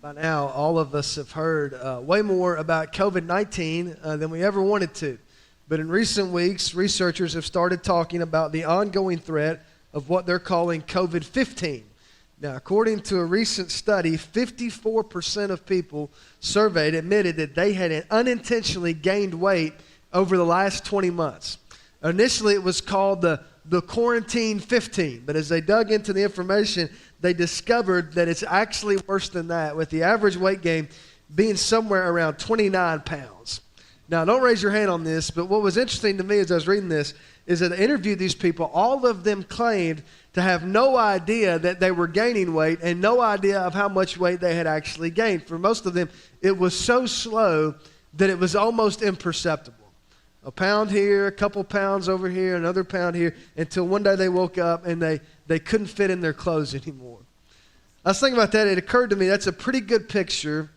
By now, all of us have heard way more about COVID-19 than we ever wanted to. But in recent weeks, researchers have started talking about the ongoing threat of what they're calling COVID-15. Now, according to a recent study, 54% of people surveyed admitted that they had unintentionally gained weight over the last 20 months. Initially, it was called the quarantine 15, but as they dug into the information, they discovered that it's actually worse than that, with the average weight gain being somewhere around 29 pounds. Now, don't raise your hand on this, but what was interesting to me as I was reading this is that I interviewed these people. All of them claimed to have no idea that they were gaining weight and no idea of how much weight they had actually gained. For most of them, it was so slow that it was almost imperceptible. A pound here, a couple pounds over here, another pound here, until one day they woke up and they couldn't fit in their clothes anymore. I was thinking about that. It occurred to me that's a pretty good picture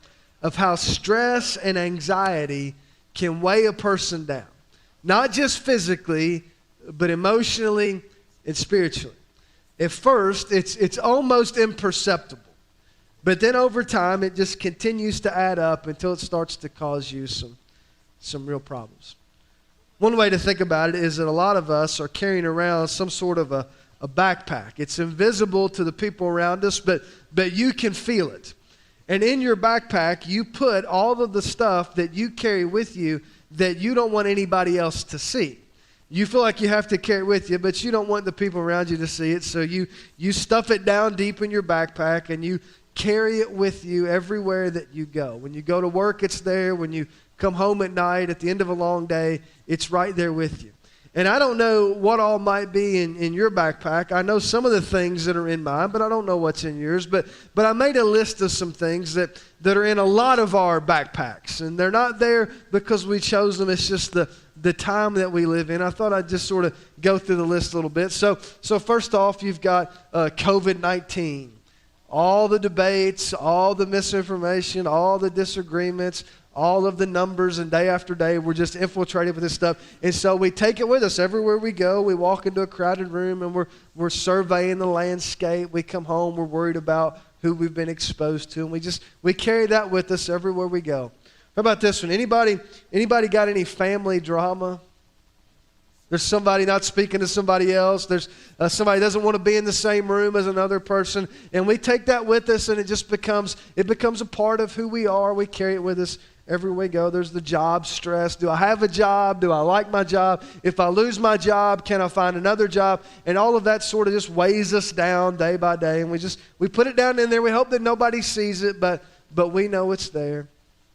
of how stress and anxiety can weigh a person down. Not just physically, but emotionally and spiritually. At first, it's almost imperceptible. But then over time, it just continues to add up until it starts to cause you some real problems. One way to think about it is that a lot of us are carrying around some sort of a backpack. It's invisible to the people around us, but you can feel it. And in your backpack, you put all of the stuff that you carry with you that you don't want anybody else to see. You feel like you have to carry it with you, but you don't want the people around you to see it, so you stuff it down deep in your backpack and you carry it with you everywhere that you go. When you go to work, it's there. When you come home at night, at the end of a long day, it's right there with you. And I don't know what all might be in your backpack. I know some of the things that are in mine, but I don't know what's in yours. But I made a list of some things that are in a lot of our backpacks. And they're not there because we chose them. It's just the time that we live in. I thought I'd just sort of go through the list a little bit. So first off, you've got COVID-19. All the debates, all the misinformation, all the disagreements, all of the numbers, and day after day, we're just infiltrated with this stuff. And so we take it with us everywhere we go. We walk into a crowded room, and we're surveying the landscape. We come home, we're worried about who we've been exposed to, and we carry that with us everywhere we go. How about this one? Anybody got any family drama? There's somebody not speaking to somebody else. There's somebody doesn't want to be in the same room as another person. And we take that with us, and it becomes a part of who we are. We carry it with us everywhere we go. There's the job stress. Do I have a job? Do I like my job? If I lose my job, can I find another job? And all of that sort of just weighs us down day by day. And we put it down in there. We hope that nobody sees it, but we know it's there.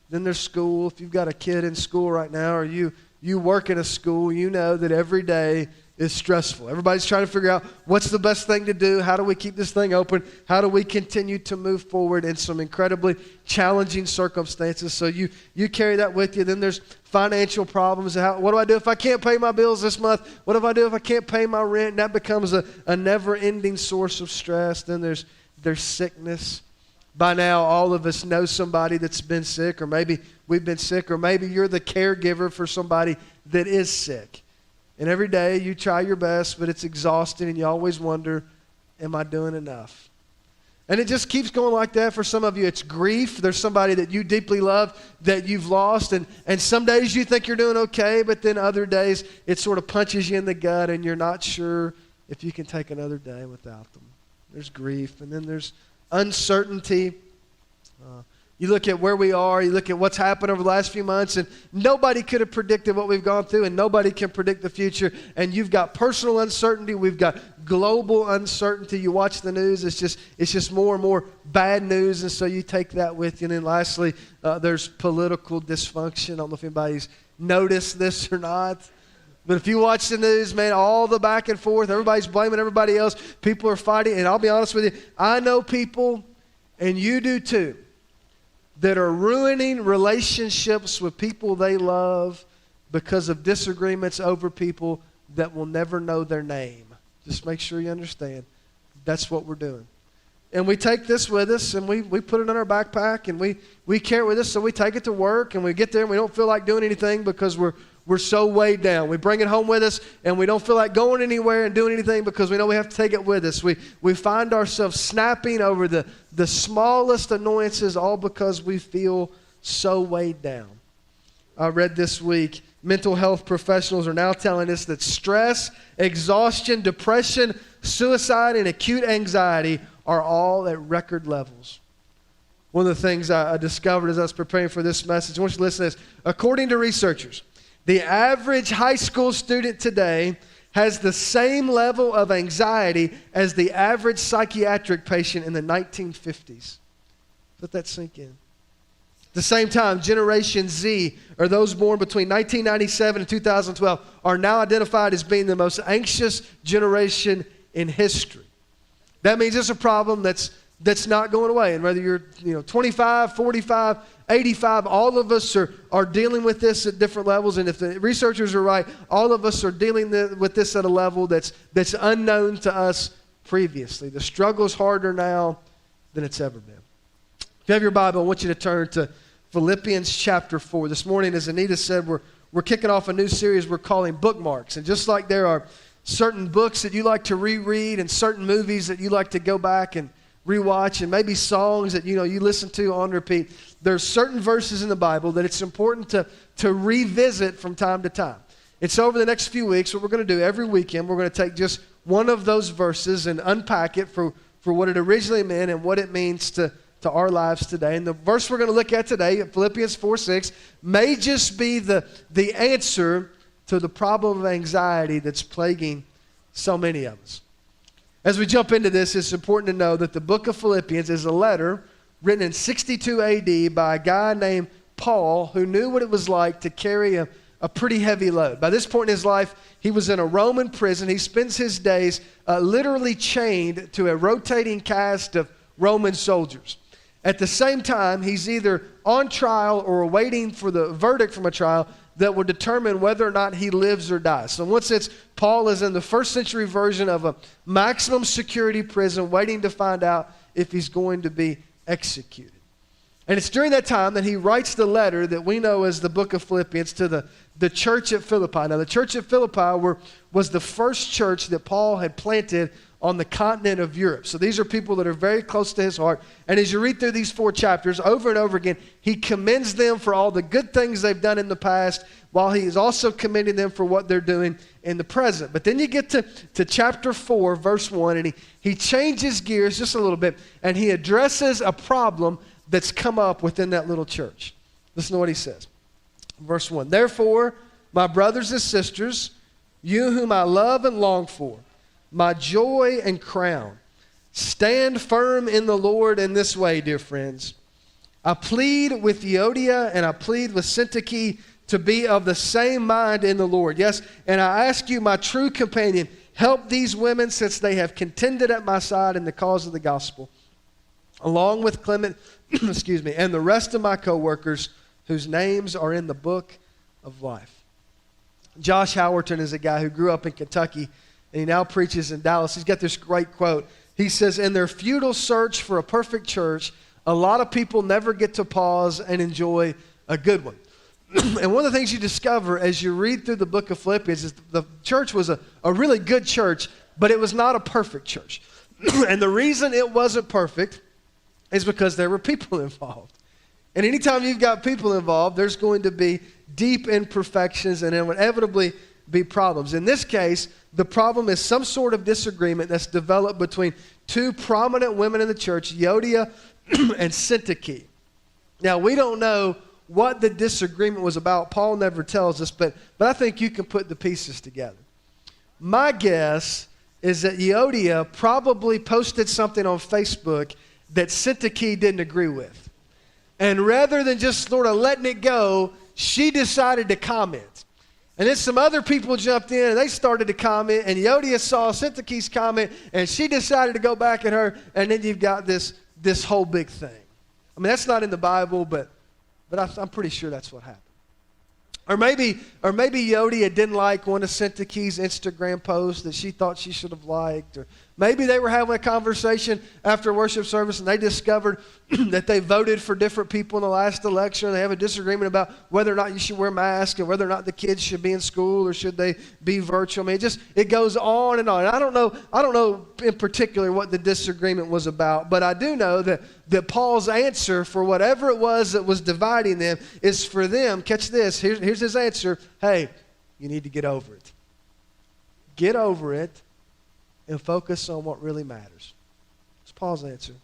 Then there's school. If you've got a kid in school right now, or you work in a school, you know that every day is stressful. Everybody's trying to figure out what's the best thing to do. How do we keep this thing open? How do we continue to move forward in some incredibly challenging circumstances? So you carry that with you. Then there's financial problems. What do I do if I can't pay my bills this month? What do I do if I can't pay my rent? And that becomes a never-ending source of stress. Then there's sickness. By now, all of us know somebody that's been sick, or maybe we've been sick, or maybe you're the caregiver for somebody that is sick. And every day you try your best, but it's exhausting, and you always wonder, am I doing enough? And it just keeps going like that. For some of you, it's grief. There's somebody that you deeply love that you've lost, and some days you think you're doing okay, but then other days it sort of punches you in the gut, and you're not sure if you can take another day without them. There's grief, and then there's uncertainty. You look at where we are, you look at what's happened over the last few months, and nobody could have predicted what we've gone through, and nobody can predict the future. And you've got personal uncertainty, we've got global uncertainty. You watch the news, it's just more and more bad news, and so you take that with you. And then lastly, there's political dysfunction. I don't know if anybody's noticed this or not. But if you watch the news, man, all the back and forth, everybody's blaming everybody else. People are fighting. And I'll be honest with you, I know people, and you do too, that are ruining relationships with people they love because of disagreements over people that will never know their name. Just make sure you understand. That's what we're doing. And we take this with us, and we put it in our backpack, and we carry it with us. So we take it to work, and we get there, and we don't feel like doing anything because we're we're so weighed down. We bring it home with us, and we don't feel like going anywhere and doing anything because we know we have to take it with us. We find ourselves snapping over the smallest annoyances, all because we feel so weighed down. I read this week, mental health professionals are now telling us that stress, exhaustion, depression, suicide, and acute anxiety are all at record levels. One of the things I discovered as I was preparing for this message, I want you to listen to this. According to researchers, the average high school student today has the same level of anxiety as the average psychiatric patient in the 1950s. Let that sink in. At the same time, Generation Z, or those born between 1997 and 2012, are now identified as being the most anxious generation in history. That means it's a problem that's not going away. And whether you're 25, 45, 85, all of us are dealing with this at different levels. And if the researchers are right, all of us are dealing with this at a level that's unknown to us previously. The struggle is harder now than it's ever been. If you have your Bible, I want you to turn to Philippians chapter 4. This morning, as Anita said, we're kicking off a new series we're calling Bookmarks. And just like there are certain books that you like to reread and certain movies that you like to go back and rewatch, and maybe songs that you listen to on repeat, there's certain verses in the Bible that it's important to revisit from time to time. It's over the next few weeks. What we're going to do every weekend, we're going to take just one of those verses and unpack it for what it originally meant and what it means to our lives today. And the verse we're going to look at today, Philippians 4:6, may just be the answer to the problem of anxiety that's plaguing so many of us. As we jump into this, it's important to know that the book of Philippians is a letter written in 62 AD by a guy named Paul who knew what it was like to carry a pretty heavy load. By this point in his life, he was in a Roman prison. He spends his days literally chained to a rotating cast of Roman soldiers. At the same time, he's either on trial or waiting for the verdict from a trial that will determine whether or not he lives or dies. So in one sense, Paul is in the first century version of a maximum security prison waiting to find out if he's going to be executed. And it's during that time that he writes the letter that we know as the book of Philippians to the church at Philippi. Now, the church at Philippi was the first church that Paul had planted on the continent of Europe. So these are people that are very close to his heart. And as you read through these 4 chapters, over and over again, he commends them for all the good things they've done in the past, while he is also commending them for what they're doing in the present. But then you get to chapter 4, verse 1, and he changes gears just a little bit, and he addresses a problem that's come up within that little church. Listen to what he says. Verse 1, therefore, my brothers and sisters, you whom I love and long for, my joy and crown, stand firm in the Lord in this way, dear friends. I plead with Euodia and I plead with Syntyche to be of the same mind in the Lord. Yes, and I ask you, my true companion, help these women since they have contended at my side in the cause of the gospel, along with Clement, and the rest of my co-workers whose names are in the book of life. Josh Howerton is a guy who grew up in Kentucky, and he now preaches in Dallas. He's got this great quote. He says, in their futile search for a perfect church, a lot of people never get to pause and enjoy a good one. And one of the things you discover as you read through the book of Philippians is the church was a really good church, but it was not a perfect church. And the reason it wasn't perfect is because there were people involved. And anytime you've got people involved, there's going to be deep imperfections and inevitably be problems. In this case, the problem is some sort of disagreement that's developed between 2 prominent women in the church, Euodia and Syntyche. Now, we don't know what the disagreement was about. Paul never tells us, but I think you can put the pieces together. My guess is that Euodia probably posted something on Facebook that Syntyche didn't agree with. And rather than just sort of letting it go, she decided to comment. And then some other people jumped in and they started to comment, and Euodia saw Syntyche's comment and she decided to go back at her, and then you've got this whole big thing. I mean, that's not in the Bible, but I'm pretty sure that's what happened. Or maybe Yodia didn't like one of Syntyche's Instagram posts that she thought she should have liked. Or maybe they were having a conversation after worship service and they discovered that they voted for different people in the last election. They have a disagreement about whether or not you should wear masks and whether or not the kids should be in school or should they be virtual. I mean, it goes on and on. And I don't know in particular what the disagreement was about, but I do know that Paul's answer for whatever it was that was dividing them is for them. Catch this. Here's his answer. Hey, you need to get over it. Get over it and focus on what really matters. That's Paul's answer.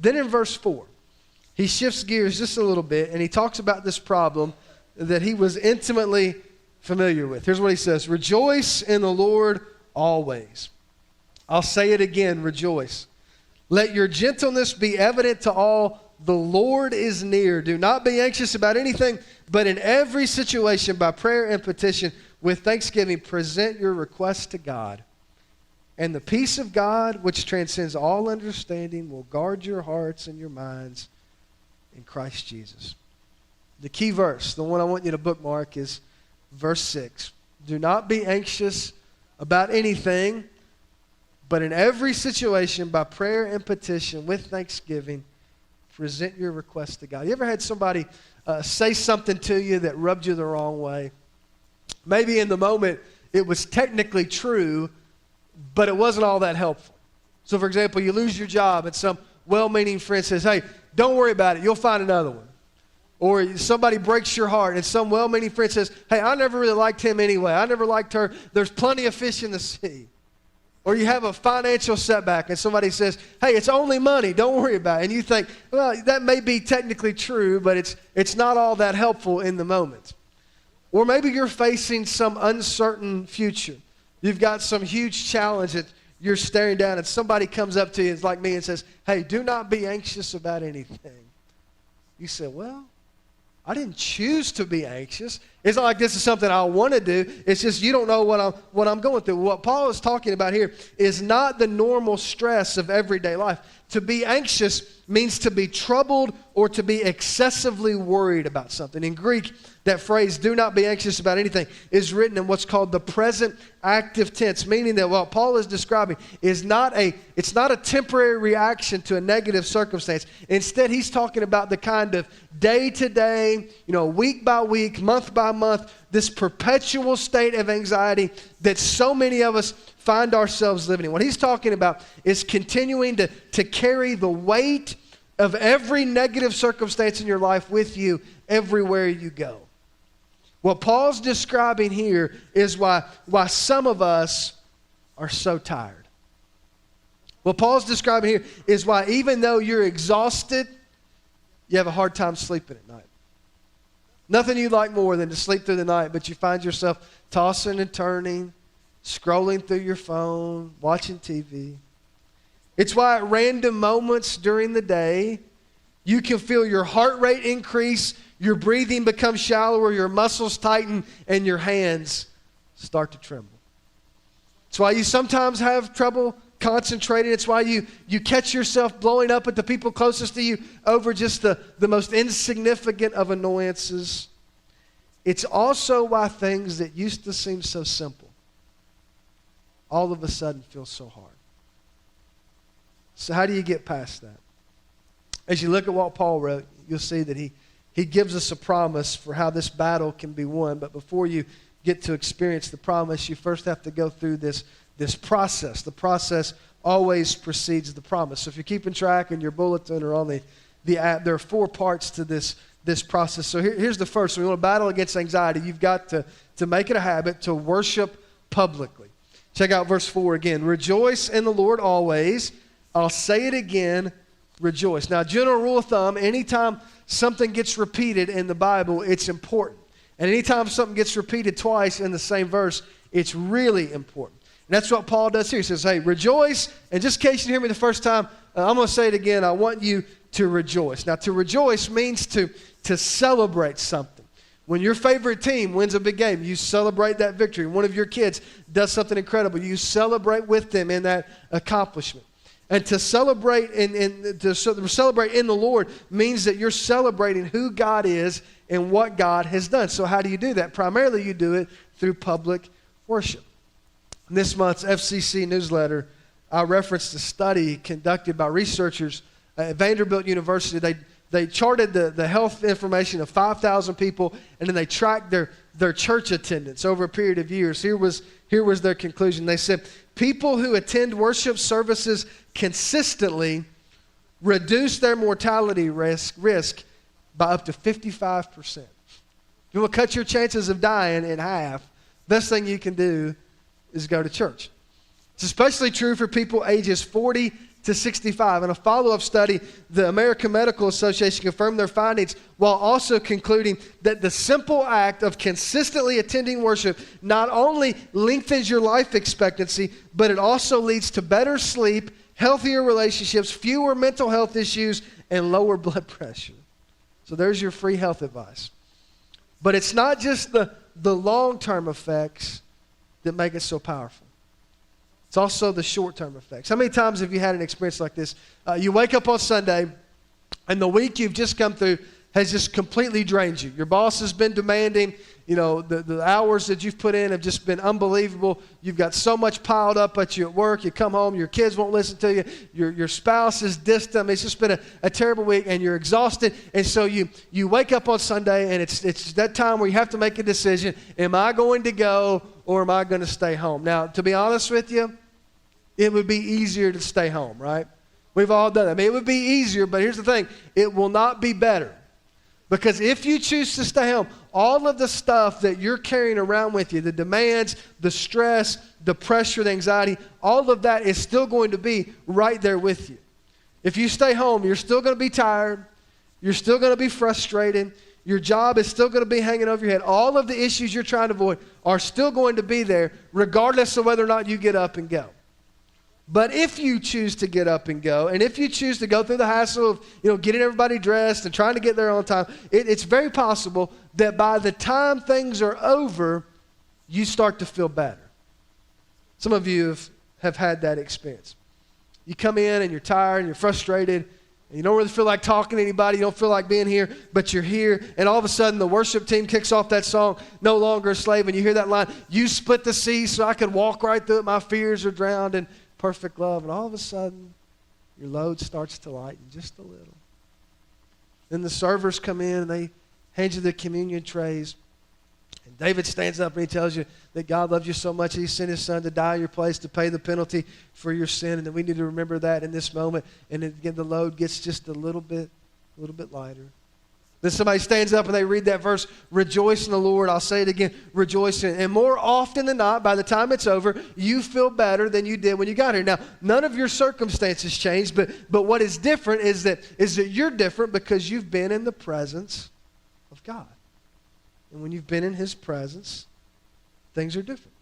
Then in verse 4, he shifts gears just a little bit and he talks about this problem that he was intimately familiar with. Here's what he says. Rejoice in the Lord always. I'll say it again, rejoice. Let your gentleness be evident to all. The Lord is near. Do not be anxious about anything, but in every situation by prayer and petition with thanksgiving present your requests to God. And the peace of God, which transcends all understanding, will guard your hearts and your minds in Christ Jesus. The key verse, the one I want you to bookmark, is verse 6. Do not be anxious about anything, but in every situation, by prayer and petition, with thanksgiving, present your requests to God. You ever had somebody say something to you that rubbed you the wrong way? Maybe in the moment it was technically true, but it wasn't all that helpful. So, for example, you lose your job and some well-meaning friend says, hey, don't worry about it. You'll find another one. Or somebody breaks your heart and some well-meaning friend says, hey, I never really liked him anyway. I never liked her. There's plenty of fish in the sea. Or you have a financial setback and somebody says, hey, it's only money. Don't worry about it. And you think, well, that may be technically true, but it's not all that helpful in the moment. Or maybe you're facing some uncertain future. You've got some huge challenge that you're staring down and somebody comes up to you, it's like me, and says, hey, do not be anxious about anything. You say, well, I didn't choose to be anxious. It's not like this is something I want to do. It's just you don't know what I'm going through. What Paul is talking about here is not the normal stress of everyday life. To be anxious means to be troubled or to be excessively worried about something. In Greek, that phrase, do not be anxious about anything, is written in what's called the present active tense, meaning that what Paul is describing is it's not a temporary reaction to a negative circumstance. Instead, he's talking about the kind of day-to-day, week by week, month by month, this perpetual state of anxiety that so many of us find ourselves living in. What he's talking about is continuing to carry the weight of every negative circumstance in your life with you everywhere you go. What Paul's describing here is why some of us are so tired. What Paul's describing here is why even though you're exhausted, you have a hard time sleeping at night. Nothing you like more than to sleep through the night, but you find yourself tossing and turning, scrolling through your phone, watching TV. It's why at random moments during the day, you can feel your heart rate increase, your breathing becomes shallower, your muscles tighten, and your hands start to tremble. It's why you sometimes have trouble concentrating. It's why you catch yourself blowing up at the people closest to you over just the most insignificant of annoyances. It's also why things that used to seem so simple all of a sudden feel so hard. So how do you get past that? As you look at what Paul wrote, you'll see that he gives us a promise for how this battle can be won. But before you get to experience the promise, you first have to go through this process. The process always precedes the promise. So if you're keeping track in your bulletin or on the app, there are 4 parts to this process. So here's the first. When you want to battle against anxiety, you've got to make it a habit to worship publicly. Check out verse 4 again. Rejoice in the Lord always. I'll say it again, rejoice. Now, general rule of thumb, anytime something gets repeated in the Bible, it's important. And anytime something gets repeated twice in the same verse, it's really important. And that's what Paul does here. He says, hey, rejoice. And just in case you hear me the first time, I'm going to say it again. I want you to rejoice. Now, to rejoice means to celebrate something. When your favorite team wins a big game, you celebrate that victory. One of your kids does something incredible. You celebrate with them in that accomplishment. And to celebrate celebrate in the Lord means that you're celebrating who God is and what God has done. So how do you do that? Primarily you do it through public worship. In this month's FCC newsletter, I referenced a study conducted by researchers at Vanderbilt University. They charted the health information of 5,000 people, and then they tracked their church attendance over a period of years. Here was their conclusion. They said, people who attend worship services consistently reduce their mortality risk by up to 55%. If you want to cut your chances of dying in half, best thing you can do is go to church. It's especially true for people ages 40 to 65. In a follow-up study, the American Medical Association confirmed their findings while also concluding that the simple act of consistently attending worship not only lengthens your life expectancy, but it also leads to better sleep, healthier relationships, fewer mental health issues, and lower blood pressure. So there's your free health advice. But it's not just the long-term effects that make it so powerful. It's also the short-term effects. How many times have you had an experience like this? You wake up on Sunday, and the week you've just come through has just completely drained you. Your boss has been demanding. You know, the hours that you've put in have just been unbelievable. You've got so much piled up at you at work. You come home, your kids won't listen to you. Your spouse is distant. It's just been a terrible week, and you're exhausted. And so you wake up on Sunday, and it's that time where you have to make a decision. Am I going to go, or am I going to stay home? Now, to be honest with you, it would be easier to stay home, right? We've all done it. I mean, it would be easier, but here's the thing. It will not be better. Because if you choose to stay home, all of the stuff that you're carrying around with you, the demands, the stress, the pressure, the anxiety, all of that is still going to be right there with you. If you stay home, you're still going to be tired. You're still going to be frustrated. Your job is still going to be hanging over your head. All of the issues you're trying to avoid are still going to be there, regardless of whether or not you get up and go. But if you choose to get up and go, and if you choose to go through the hassle of getting everybody dressed and trying to get there on time, it's very possible that by the time things are over, you start to feel better. Some of you have had that experience. You come in and you're tired and you're frustrated, and you don't really feel like talking to anybody, you don't feel like being here, but you're here, and all of a sudden the worship team kicks off that song, No Longer a Slave, and you hear that line, you split the sea so I could walk right through it, my fears are drowned in perfect love, and all of a sudden your load starts to lighten just a little. Then the servers come in and they hand you the communion trays, and David stands up and he tells you that God loves you so much he sent his son to die in your place to pay the penalty for your sin, and that we need to remember that in this moment. And again, the load gets just a little bit lighter. Then somebody stands up and they read that verse, rejoice in the Lord. I'll say it again, rejoice in it. And more often than not, by the time it's over, you feel better than you did when you got here. Now, none of your circumstances changed, but what is different is that you're different because you've been in the presence of God. And when you've been in his presence, things are different.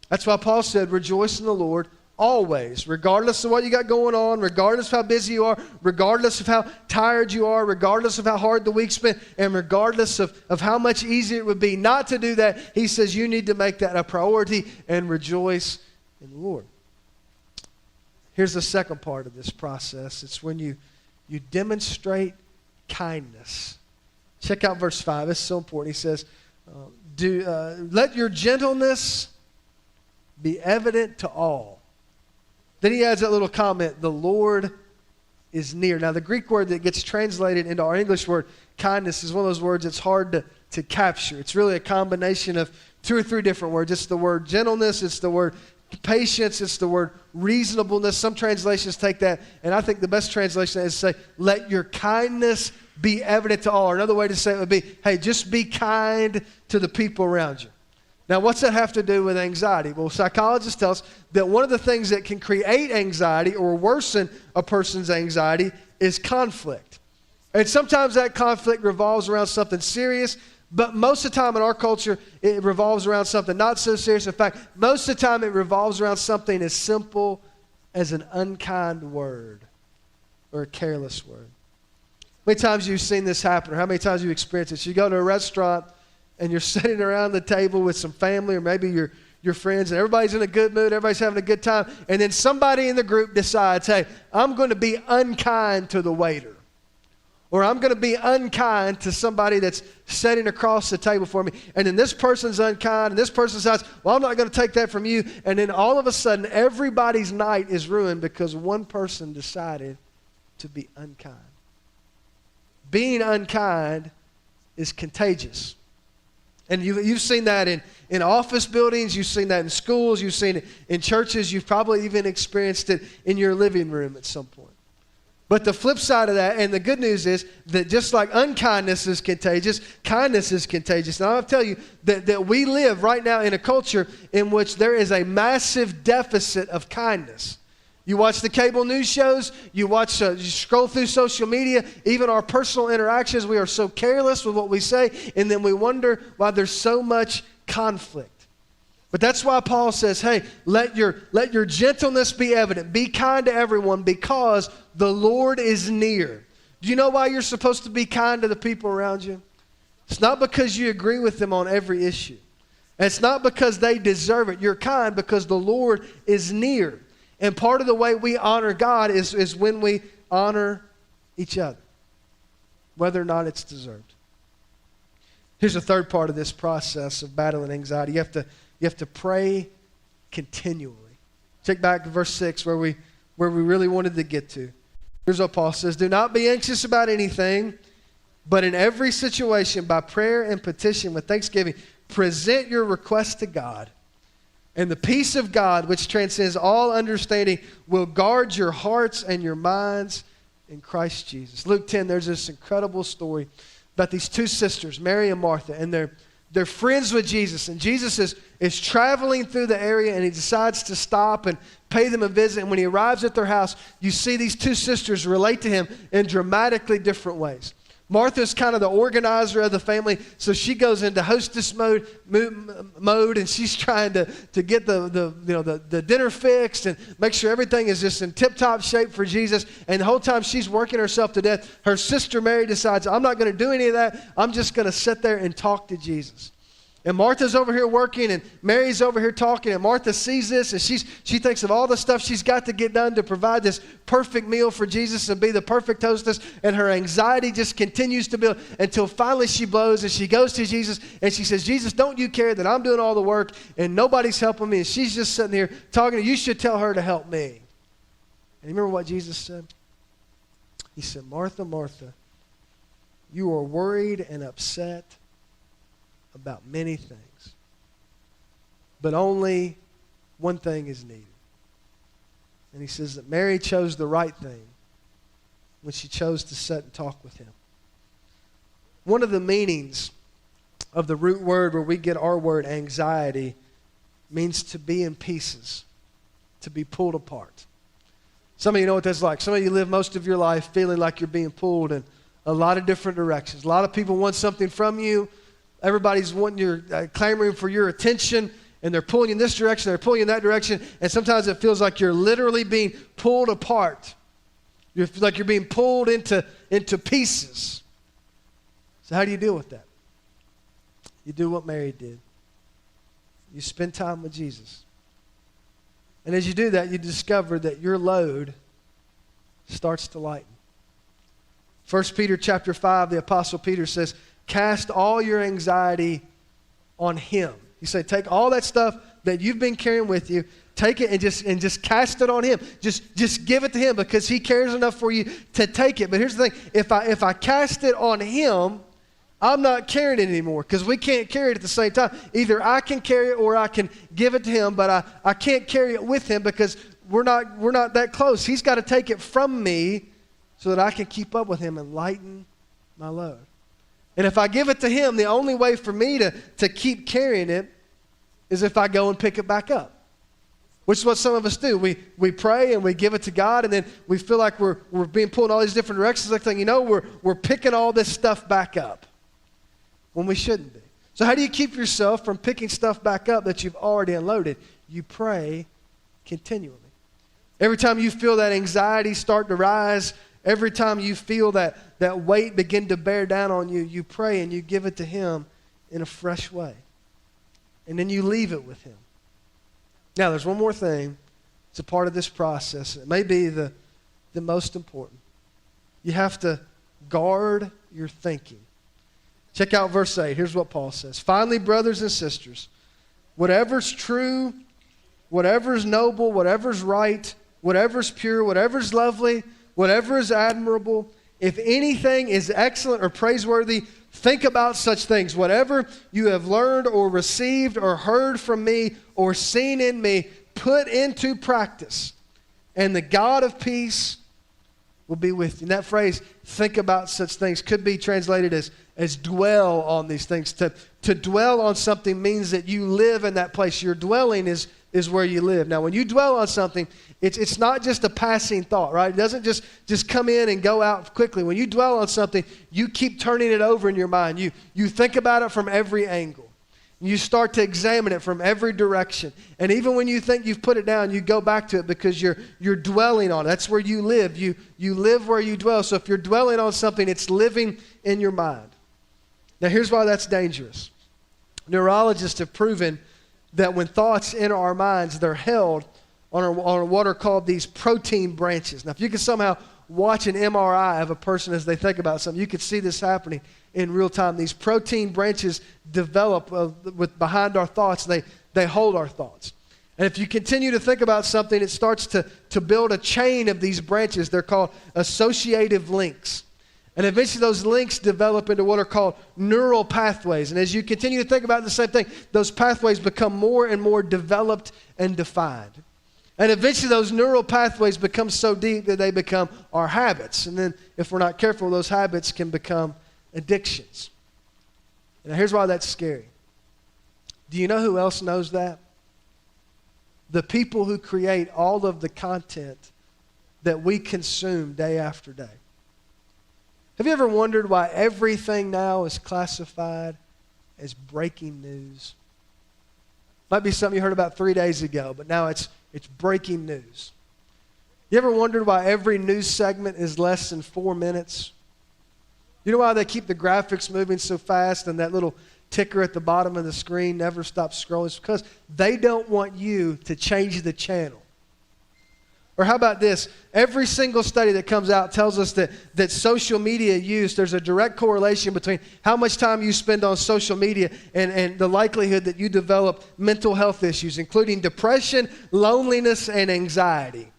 That's why Paul said, rejoice in the Lord always, regardless of what you got going on, regardless of how busy you are, regardless of how tired you are, regardless of how hard the week's been, and regardless of how much easier it would be not to do that, he says you need to make that a priority and rejoice in the Lord. Here's the second part of this process. It's when you demonstrate kindness. Check out verse 5. It's so important. He says, let your gentleness be evident to all. Then he adds that little comment, the Lord is near. Now, the Greek word that gets translated into our English word, kindness, is one of those words that's hard to capture. It's really a combination of 2 or 3 different words. It's the word gentleness, it's the word patience, it's the word reasonableness. Some translations take that, and I think the best translation is to say, let your kindness be evident to all. Or another way to say it would be, hey, just be kind to the people around you. Now, what's that have to do with anxiety? Well, psychologists tell us that one of the things that can create anxiety or worsen a person's anxiety is conflict. And sometimes that conflict revolves around something serious, but most of the time in our culture, it revolves around something not so serious. In fact, most of the time it revolves around something as simple as an unkind word or a careless word. How many times have you seen this happen, or how many times have you experienced this? You go to a restaurant and you're sitting around the table with some family, or maybe your friends, and everybody's in a good mood, everybody's having a good time, and then somebody in the group decides, hey, I'm going to be unkind to the waiter. Or I'm going to be unkind to somebody that's sitting across the table for me. And then this person's unkind, and this person says, well, I'm not going to take that from you. And then all of a sudden, everybody's night is ruined because one person decided to be unkind. Being unkind is contagious. And you've seen that in office buildings, you've seen that in schools, you've seen it in churches, you've probably even experienced it in your living room at some point. But the flip side of that, and the good news is that just like unkindness is contagious, kindness is contagious. Now I'll tell you that we live right now in a culture in which there is a massive deficit of kindness. You watch the cable news shows, you scroll through social media, even our personal interactions, we are so careless with what we say, and then we wonder why there's so much conflict. But that's why Paul says, hey, let your gentleness be evident. Be kind to everyone because the Lord is near. Do you know why you're supposed to be kind to the people around you? It's not because you agree with them on every issue. And it's not because they deserve it. You're kind because the Lord is near. And part of the way we honor God is when we honor each other, whether or not it's deserved. Here's the third part of this process of battling anxiety. You have to pray continually. Check back to verse 6 where we really wanted to get to. Here's what Paul says. Do not be anxious about anything, but in every situation, by prayer and petition with thanksgiving, present your requests to God. And the peace of God, which transcends all understanding, will guard your hearts and your minds in Christ Jesus. Luke 10, there's this incredible story about these two sisters, Mary and Martha, and they're friends with Jesus. And Jesus is traveling through the area, and he decides to stop and pay them a visit. And when he arrives at their house, you see these two sisters relate to him in dramatically different ways. Martha's kind of the organizer of the family, so she goes into hostess mode, and she's trying to get the dinner fixed and make sure everything is just in tip-top shape for Jesus. And the whole time she's working herself to death, her sister Mary decides, I'm not going to do any of that. I'm just going to sit there and talk to Jesus. And Martha's over here working, and Mary's over here talking, and Martha sees this, and she thinks of all the stuff she's got to get done to provide this perfect meal for Jesus and be the perfect hostess, and her anxiety just continues to build until finally she blows, and she goes to Jesus, and she says, Jesus, don't you care that I'm doing all the work, and nobody's helping me, and she's just sitting here talking to you. You should tell her to help me. And you remember what Jesus said? He said, Martha, Martha, you are worried and upset about many things, but only one thing is needed. And he says that Mary chose the right thing when she chose to sit and talk with him. One of the meanings of the root word where we get our word anxiety means to be in pieces, to be pulled apart. Some of you know what that's like. Some of you live most of your life feeling like you're being pulled in a lot of different directions. A lot of people want something from you. Everybody's clamoring for your attention, and they're pulling you in this direction, they're pulling you in that direction, and sometimes it feels like you're literally being pulled apart. You feel like you're being pulled into pieces. So how do you deal with that? You do what Mary did. You spend time with Jesus. And as you do that, you discover that your load starts to lighten. 1 Peter chapter 5, the Apostle Peter says, cast all your anxiety on him. You say, take all that stuff that you've been carrying with you, take it and just cast it on him. Just give it to him because he cares enough for you to take it. But here's the thing, if I cast it on him, I'm not carrying it anymore because we can't carry it at the same time. Either I can carry it or I can give it to him, but I can't carry it with him because we're not that close. He's got to take it from me so that I can keep up with him and lighten my load. And if I give it to him, the only way for me to keep carrying it is if I go and pick it back up. Which is what some of us do. We pray and we give it to God, and then we feel like we're being pulled in all these different directions. Like thing, we're picking all this stuff back up when we shouldn't be. So how do you keep yourself from picking stuff back up that you've already unloaded? You pray continually. Every time you feel that anxiety start to rise, every time you feel that weight begin to bear down on you, you pray and you give it to him in a fresh way. And then you leave it with him. Now, there's one more thing. It's a part of this process. It may be the most important. You have to guard your thinking. Check out verse 8. Here's what Paul says. Finally, brothers and sisters, whatever's true, whatever's noble, whatever's right, whatever's pure, whatever's lovely, whatever is admirable, if anything is excellent or praiseworthy, think about such things. Whatever you have learned or received or heard from me or seen in me, put into practice, and the God of peace will be with you. And that phrase, think about such things, could be translated as dwell on these things. To dwell on something means that you live in that place. Your dwelling is where you live. Now, when you dwell on something, it's not just a passing thought, right? It doesn't just come in and go out quickly. When you dwell on something, you keep turning it over in your mind. You think about it from every angle. You start to examine it from every direction. And even when you think you've put it down, you go back to it because you're dwelling on it. That's where you live. You live where you dwell. So if you're dwelling on something, it's living in your mind. Now, here's why that's dangerous. Neurologists have proven that when thoughts enter our minds, they're held on what are called these protein branches. Now, if you can somehow watch an MRI of a person as they think about something, you could see this happening in real time. These protein branches develop behind our thoughts. They hold our thoughts. And if you continue to think about something, it starts to build a chain of these branches. They're called associative links. And eventually those links develop into what are called neural pathways. And as you continue to think about the same thing, those pathways become more and more developed and defined. And eventually those neural pathways become so deep that they become our habits. And then if we're not careful, those habits can become addictions. Now here's why that's scary. Do you know who else knows that? The people who create all of the content that we consume day after day. Have you ever wondered why everything now is classified as breaking news? Might be something you heard about 3 days ago, but now it's breaking news. You ever wondered why every news segment is less than 4 minutes? You know why they keep the graphics moving so fast and that little ticker at the bottom of the screen never stops scrolling? It's because they don't want you to change the channel. Or how about this? Every single study that comes out tells us that social media use, there's a direct correlation between how much time you spend on social media and the likelihood that you develop mental health issues, including depression, loneliness, and anxiety.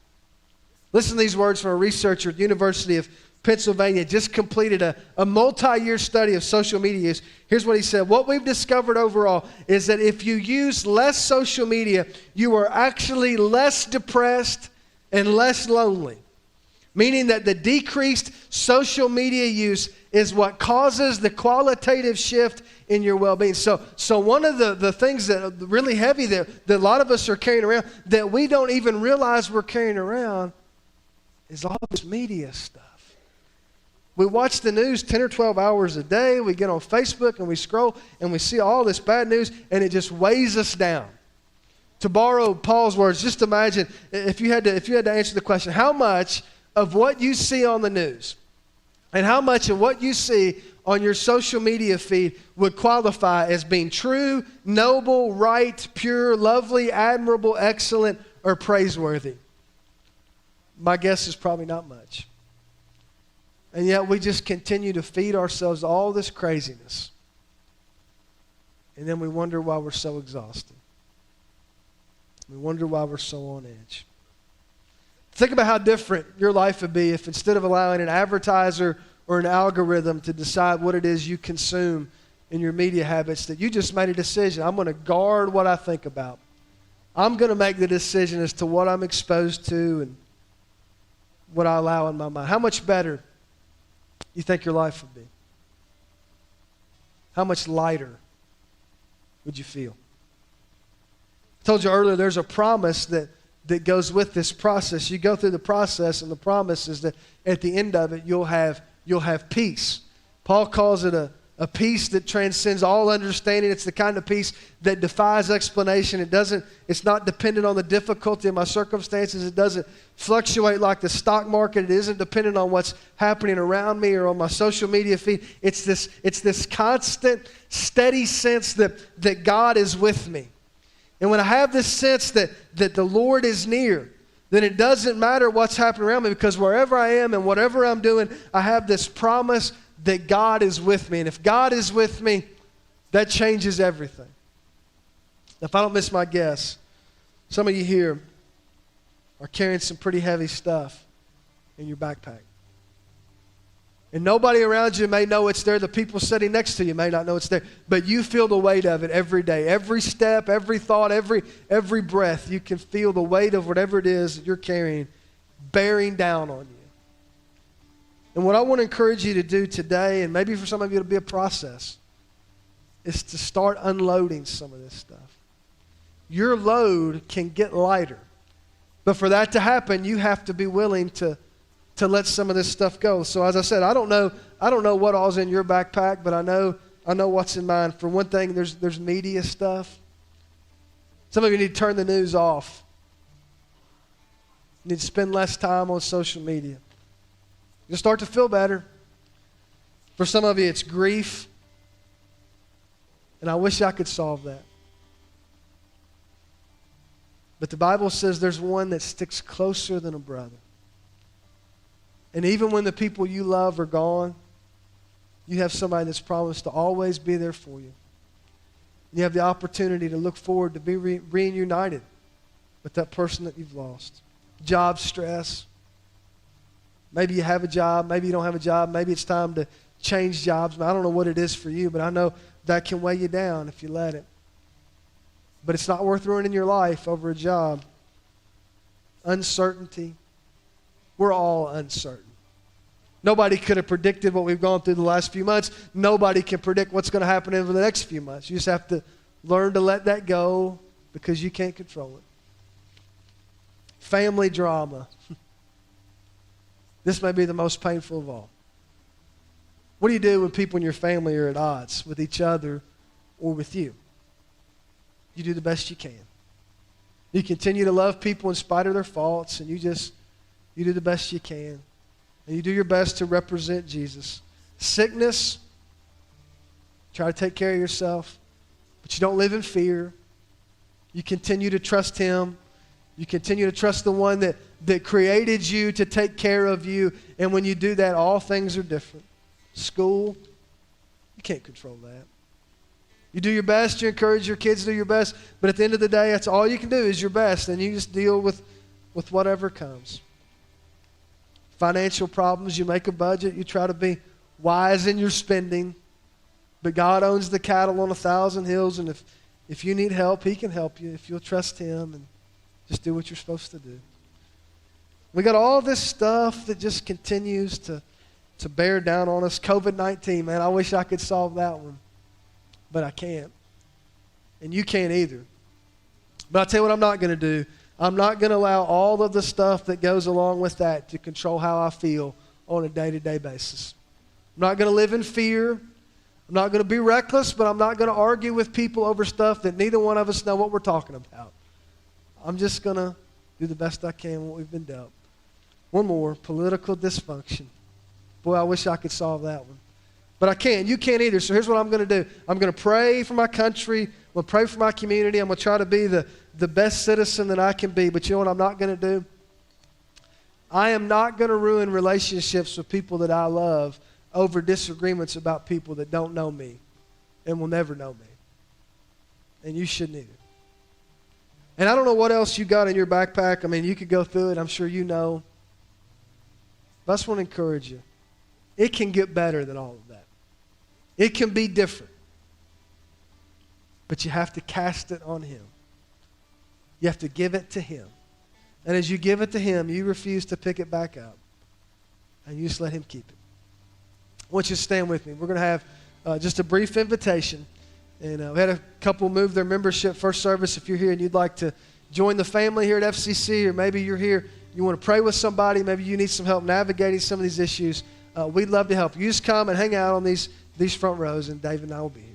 Listen to these words from a researcher at the University of Pennsylvania, just completed a multi-year study of social media use. Here's what he said. What we've discovered overall is that if you use less social media, you are actually less depressed and less lonely, meaning that the decreased social media use is what causes the qualitative shift in your well-being. So one of the things that are really heavy that a lot of us are carrying around that we don't even realize we're carrying around is all this media stuff. We watch the news 10 or 12 hours a day. We get on Facebook and we scroll and we see all this bad news and it just weighs us down. To borrow Paul's words, just imagine if you had to answer the question, how much of what you see on the news and how much of what you see on your social media feed would qualify as being true, noble, right, pure, lovely, admirable, excellent, or praiseworthy? My guess is probably not much. And yet we just continue to feed ourselves all this craziness. And then we wonder why we're so exhausted. We wonder why we're so on edge. Think about how different your life would be if instead of allowing an advertiser or an algorithm to decide what it is you consume in your media habits, that you just made a decision. I'm going to guard what I think about. I'm going to make the decision as to what I'm exposed to and what I allow in my mind. How much better you think your life would be? How much lighter would you feel? I told you earlier there's a promise that goes with this process. You go through the process and the promise is that at the end of it you'll have peace. Paul calls it a peace that transcends all understanding. It's the kind of peace that defies explanation. It's not dependent on the difficulty of my circumstances. It doesn't fluctuate like the stock market. It isn't dependent on what's happening around me or on my social media feed. It's this constant, steady sense that God is with me. And when I have this sense that the Lord is near, then it doesn't matter what's happening around me, because wherever I am and whatever I'm doing, I have this promise that God is with me. And if God is with me, that changes everything. If I don't miss my guess, some of you here are carrying some pretty heavy stuff in your backpack. And nobody around you may know it's there. The people sitting next to you may not know it's there. But you feel the weight of it every day. Every step, every thought, every breath. You can feel the weight of whatever it is that you're carrying bearing down on you. And what I want to encourage you to do today, and maybe for some of you it'll be a process, is to start unloading some of this stuff. Your load can get lighter. But for that to happen, you have to be willing to let some of this stuff go. So as I said, I don't know what all's in your backpack, but I know what's in mine. For one thing, there's media stuff. Some of you need to turn the news off. You need to spend less time on social media. You'll start to feel better. For some of you, it's grief. And I wish I could solve that. But the Bible says there's one that sticks closer than a brother. And even when the people you love are gone, you have somebody that's promised to always be there for you. You have the opportunity to look forward to be reunited with that person that you've lost. Job stress. Maybe you have a job. Maybe you don't have a job. Maybe it's time to change jobs. I don't know what it is for you, but I know that can weigh you down if you let it. But it's not worth ruining your life over a job. Uncertainty. We're all uncertain. Nobody could have predicted what we've gone through the last few months. Nobody can predict what's going to happen over the next few months. You just have to learn to let that go because you can't control it. Family drama. This may be the most painful of all. What do you do when people in your family are at odds with each other or with you? You do the best you can. You continue to love people in spite of their faults, and you do the best you can. And you do your best to represent Jesus. Sickness, try to take care of yourself, but you don't live in fear. You continue to trust Him. You continue to trust the one that created you to take care of you. And when you do that, all things are different. School, you can't control that. You do your best, you encourage your kids to do your best, but at the end of the day, that's all you can do is your best, and you just deal with whatever comes. Financial problems, you make a budget, you try to be wise in your spending, but God owns the cattle on 1,000 hills, and if you need help, He can help you if you'll trust Him and just do what you're supposed to do. We got all this stuff that just continues to bear down on us. COVID-19, man, I wish I could solve that one. But I can't. And you can't either. But I'll tell you what I'm not going to do. I'm not going to allow all of the stuff that goes along with that to control how I feel on a day-to-day basis. I'm not going to live in fear. I'm not going to be reckless, but I'm not going to argue with people over stuff that neither one of us know what we're talking about. I'm just going to do the best I can with what we've been dealt. One more, political dysfunction. Boy, I wish I could solve that one. But I can't. You can't either. So here's what I'm going to do. I'm going to pray for my country. I'm going to pray for my community. I'm going to try to be the best citizen that I can be. But you know what I'm not going to do? I am not going to ruin relationships with people that I love over disagreements about people that don't know me and will never know me. And you shouldn't either. And I don't know what else you got in your backpack. I mean, you could go through it. I'm sure you know. But I just want to encourage you. It can get better than all of that. It can be different. But you have to cast it on Him. You have to give it to Him. And as you give it to Him, you refuse to pick it back up. And you just let Him keep it. I want you to stand with me. We're going to have just a brief invitation. And we had a couple move their membership first service. If you're here and you'd like to join the family here at FCC, or maybe you're here, you want to pray with somebody, maybe you need some help navigating some of these issues, we'd love to help. You just come and hang out on these front rows, and Dave and I will be here.